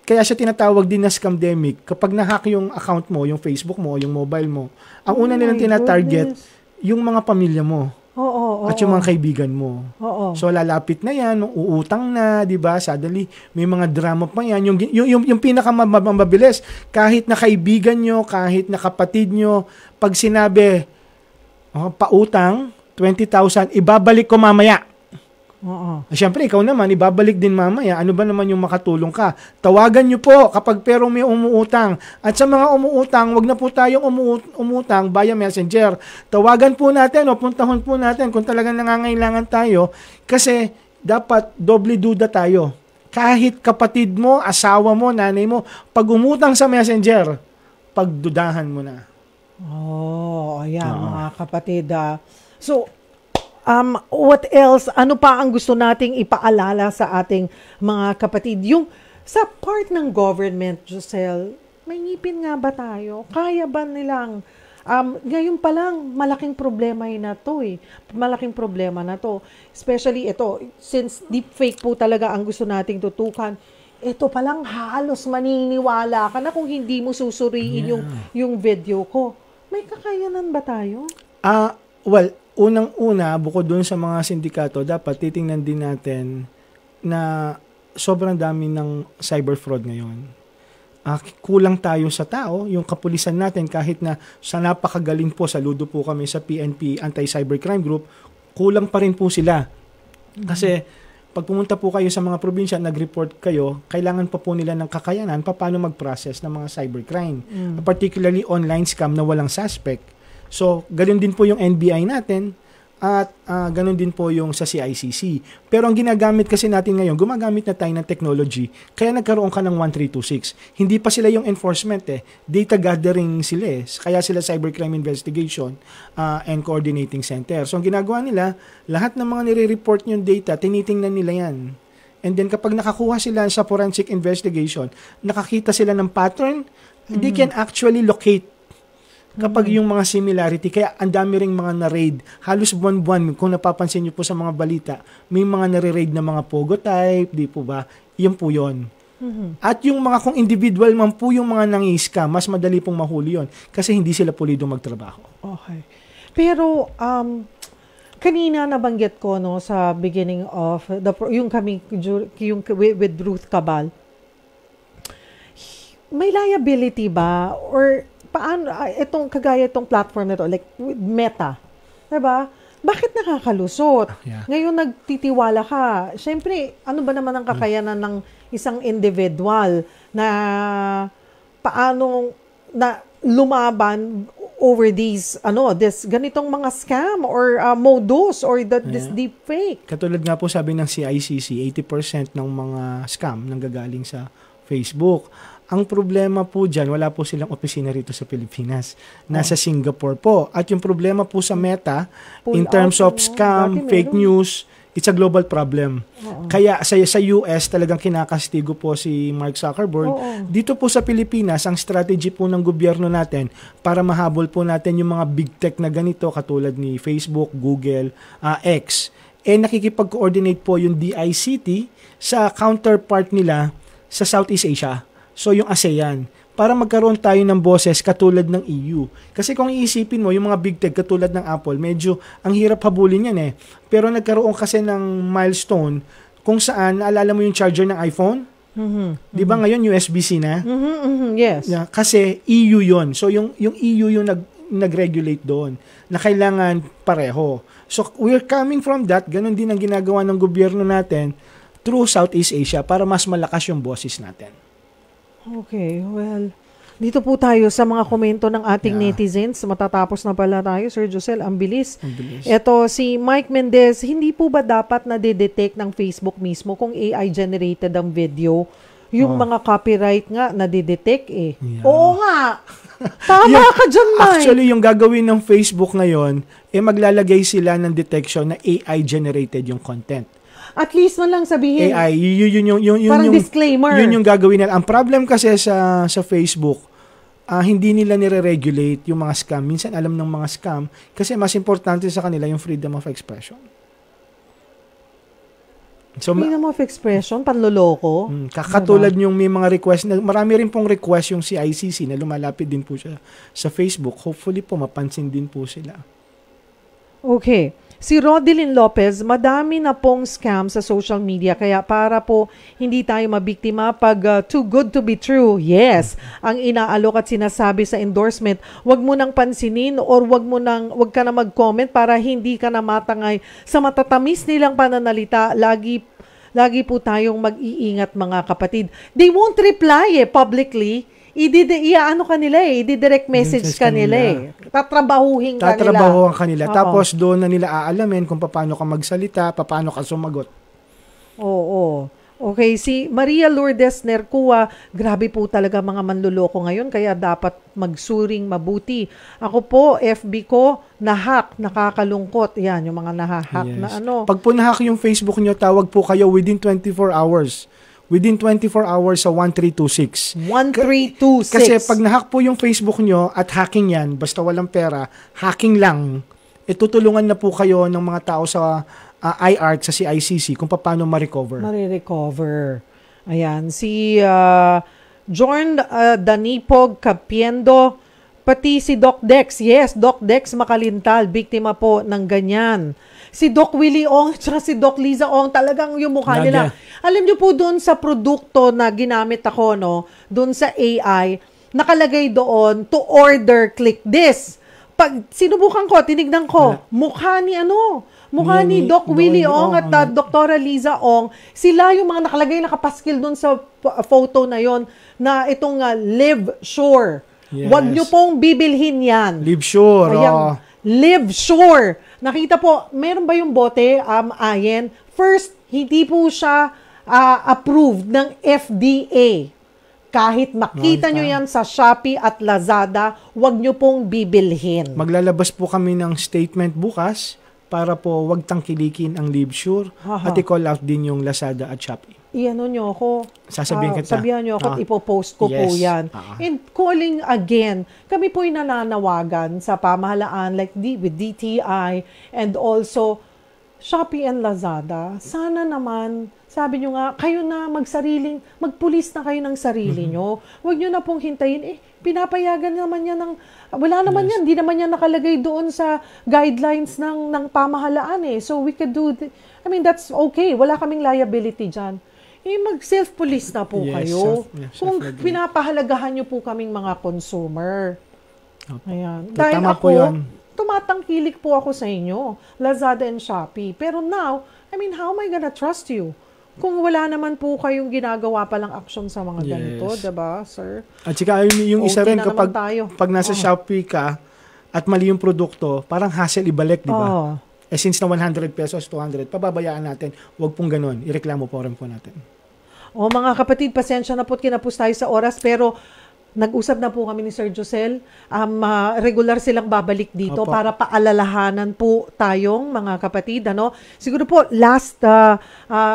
E: kaya siya tinatawag din na scamdemic. Kapag nahack yung account mo, yung Facebook mo, yung mobile mo, ang una nilang tinatarget, yung mga pamilya mo. At yung mga kaibigan mo. So, lalapit na yan, uutang na, di ba? Suddenly, may mga drama pa yan. Yung pinakamabilis, kahit na kaibigan nyo, kahit na kapatid nyo, pag sinabi, pautang, 20,000, ibabalik ko mamaya. Siyempre, ikaw naman, ibabalik din mamaya. Ano ba naman yung makatulong ka? Tawagan nyo po kapag pero may umuutang. At sa mga umuutang, wag na po tayong umutang via messenger. Tawagan po natin o puntahon po natin kung talagang nangangailangan tayo kasi dapat doble duda tayo. Kahit kapatid mo, asawa mo, nanay mo, pag umutang sa messenger, pagdudahan mo na.
A: Ayan, mga kapatid. So, what else? Ano pa ang gusto nating ipaalala sa ating mga kapatid? Yung sa part ng government, Josel, may ngipin nga ba tayo? Kaya ba nilang, ngayon pa lang, malaking problema na to Malaking problema na to. Especially ito, since deepfake po talaga ang gusto nating tutukan, ito pa lang halos maniniwala ka na kung hindi mo susuriin yung video ko. May kakayanan ba tayo?
E: Well, unang-una, bukod dun sa mga sindikato, dapat titingnan din natin na sobrang dami ng cyber fraud ngayon. Kulang tayo sa tao, yung kapulisan natin, kahit na sa napakagaling po, saludo po kami sa PNP Anti-Cybercrime Group, kulang pa rin po sila. Kasi pag pumunta po kayo sa mga probinsya, nag-report kayo, kailangan pa po nila ng kakayanan paano mag-process ng mga cybercrime. Particularly online scam na walang suspect. So, ganun din po yung NBI natin at ganun din po yung sa CICC. Pero ang ginagamit kasi natin ngayon, gumagamit na tayo ng technology, kaya nagkaroon ka ng 1326. Hindi pa sila yung enforcement Data gathering sila Kaya sila Cybercrime Investigation and Coordinating Center. So, ang ginagawa nila, lahat ng mga nire-report yung data, tinitingnan nila yan. And then, kapag nakakuha sila sa forensic investigation, nakakita sila ng pattern, they can actually locate kapag yung mga similarity, kaya ang dami ring mga na-raid. Halos buwan-buwan, kung napapansin nyo po sa mga balita, may mga nare-raid na mga pogo type, di po ba? Yan po yun. At yung mga kung individual man po yung mga nang-i-scam, mas madali pong mahuli yun kasi hindi sila pulido magtrabaho.
A: Okay. Pero, kanina nabanggit ko sa beginning of yung with Ruth Cabal, may liability ba or paano itong platform na to, like Meta, diba? Bakit nakakalusot? Ngayon nagtitiwala ka. Siyempre, ano ba naman ang kakayanan ng isang individual na paano na lumaban over these this ganitong mga scam or modus or this deep fake.
E: Katulad nga po sabi ng CICC, 80% ng mga scam nanggagaling sa Facebook. Ang problema po dyan, wala po silang opisina rito sa Pilipinas. Nasa Singapore po. At yung problema po sa Meta, in terms of scam, fake news, it's a global problem. Kaya sa US talagang kinakastigo po si Mark Zuckerberg. Dito po sa Pilipinas, ang strategy po ng gobyerno natin para mahabol po natin yung mga big tech na ganito katulad ni Facebook, Google, X. Nakikipag-coordinate po yung DICT sa counterpart nila sa Southeast Asia. So yung ASEAN, para magkaroon tayo ng boses katulad ng EU. Kasi kung iisipin mo, yung mga big tech katulad ng Apple, medyo ang hirap habulin yan Pero nagkaroon kasi ng milestone kung saan, naalala mo yung charger ng iPhone? Di ba ngayon USB-C na?
A: Yes.
E: Yeah, kasi EU yon. So yung EU yung nag-regulate doon na kailangan pareho. So we're coming from that, ganun din ang ginagawa ng gobyerno natin through Southeast Asia para mas malakas yung boses natin.
A: Okay, well, dito po tayo sa mga komento ng ating netizens. Matatapos na pala tayo, Sir Josel. Ang bilis. Ito, si Mike Mendez, hindi po ba dapat na detect ng Facebook mismo kung AI-generated ang video? Yung mga copyright nga, na-detect Oo nga! Tama ka dyan, Mike!
E: Actually, yung gagawin ng Facebook ngayon, maglalagay sila ng detection na AI-generated yung content.
A: At least man lang sabihin.
E: AI, yun
A: parang disclaimer.
E: Yun yung gagawin nila. Ang problem kasi sa Facebook, hindi nila nire-regulate yung mga scam. Minsan alam ng mga scam kasi mas importante sa kanila yung freedom of expression. So,
A: freedom of expression, panloloko.
E: Kakatulad yung may mga request, marami rin pong request yung CICC na lumalapit din po siya sa Facebook. Hopefully po mapansin din po sila.
A: Okay. Si Rodelyn Lopez, madami na pong scam sa social media kaya para po hindi tayo mabiktima pag too good to be true. Yes, ang inaalok at sinasabi sa endorsement, wag mo nang pansinin or wag ka na mag-comment para hindi ka na matangay sa matatamis nilang pananalita. Lagi po tayong mag-iingat mga kapatid. They won't reply publicly. I-direct message kanila Tatrabahuhin
E: kanila. Tapos doon na nila aalamin kung paano ka magsalita, paano ka sumagot.
A: Oo. Okay, si Maria Lourdes Nercua, grabe po talaga mga manluloko ngayon, kaya dapat magsuring mabuti. Ako po, FB ko, na-hack, nakakalungkot. Yan, yung mga na-hack na
E: Pag po na-hack yung Facebook nyo, tawag po kayo within 24 hours. Within 24 hours sa 1326.
A: 1326.
E: Kasi pag na-hack po yung Facebook nyo at hacking yan, basta walang pera, hacking lang, tutulungan na po kayo ng mga tao sa IARC, sa CICC, kung paano ma-recover. Ayan. Si Jorn Danipog Capiendo, pati si Doc Dex. Yes, Doc Dex Makalintal, biktima po ng ganyan. Si Doc Willie Ong at si Doc Liza Ong, talagang yung mukha nila. Alam niyo po doon sa produkto na ginamit ako, doon sa AI, nakalagay doon, to order, click this. Pag sinubukan ko, tinignan ko, mukha ni Doc Willie Ong at Dr. Liza Ong, sila yung mga nakalagay, nakapaskil doon sa photo na yon na itong Live Sure. Huwag niyo pong bibilhin yan. Live Sure.
A: Live Sure. Nakita po, meron ba yung bote, Ayen? First, hindi po siya approved ng FDA. Kahit makita nyo yan sa Shopee at Lazada, huwag nyo pong bibilhin.
E: Maglalabas po kami ng statement bukas para po wag tangkilikin ang Live Sure at i-call out din yung Lazada at Shopee.
A: Iano nyo ako.
E: Sasabihin kita.
A: Sabihan nyo ako at ipopost ko po yan. And calling again, kami po'y nananawagan sa pamahalaan like with DTI and also Shopee and Lazada. Sana naman, sabi nyo nga, kayo na magpulis na kayo ng sarili nyo. Huwag nyo na pong hintayin, pinapayagan naman yan wala naman yan, hindi naman yan nakalagay doon sa guidelines ng pamahalaan So we could do, that's okay. Wala kaming liability dyan. Mag-self-police na po kayo. Kung pinapahalagahan nyo po kaming mga consumer. Ayan. Dahil ako, tumatangkilik po ako sa inyo, Lazada and Shopee. Pero now, how am I gonna trust you? kung wala naman po kayong ginagawa palang action sa mga ganito, diba, sir?
E: At saka yung isa rin, kapag pag nasa Shopee ka at mali yung produkto, parang hassle ibalik, di ba? Since na 100 pesos, 200, pababayaan natin. Huwag pong ganun. Ireklamo po rin po natin.
A: Mga kapatid, pasensya na po't kinapos tayo sa oras, pero nag-usap na po kami ni Sir Josel. Regular silang babalik dito para paalalahanan po tayong mga kapatid. Siguro po, last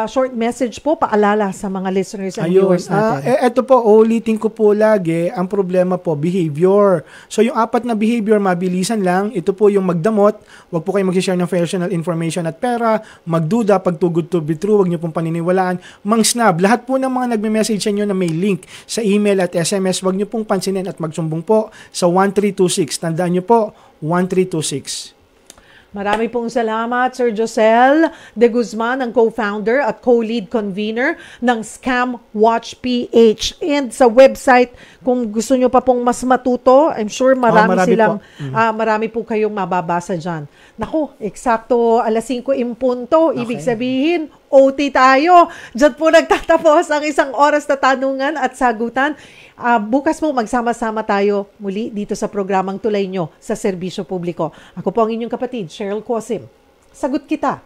A: short message po, paalala sa mga listeners and viewers natin.
E: Ito po, ulitin ko po lagi, ang problema po, behavior. So yung 4 na behavior, mabilisan lang. Ito po yung magdamot, wag po kayong mag-share ng personal information at pera, magduda, pag too good to be true, wag niyo pong paniniwalaan, mang-snub. Lahat po ng mga nagme-message sa inyo na may link sa email at SMS, wag niyo pong pansinin at magsumbong po sa 1326. Tandaan niyo po, 1326.
A: Marami pong salamat, Sir Josel De Guzman, ang co-founder at co-lead convener ng Scam Watch PH. And sa website, kung gusto nyo pa pong mas matuto, I'm sure marami po kayong mababasa dyan. Naku, eksakto 5:00 in punto. Ibig sabihin, OT tayo. Diyan po nagtatapos ang isang oras na tanungan at sagutan. Bukas po magsama-sama tayo muli dito sa programang Tulay Nyo sa Serbisyo Publiko. Ako po ang inyong kapatid, Cheryl Cosim. Sagot kita.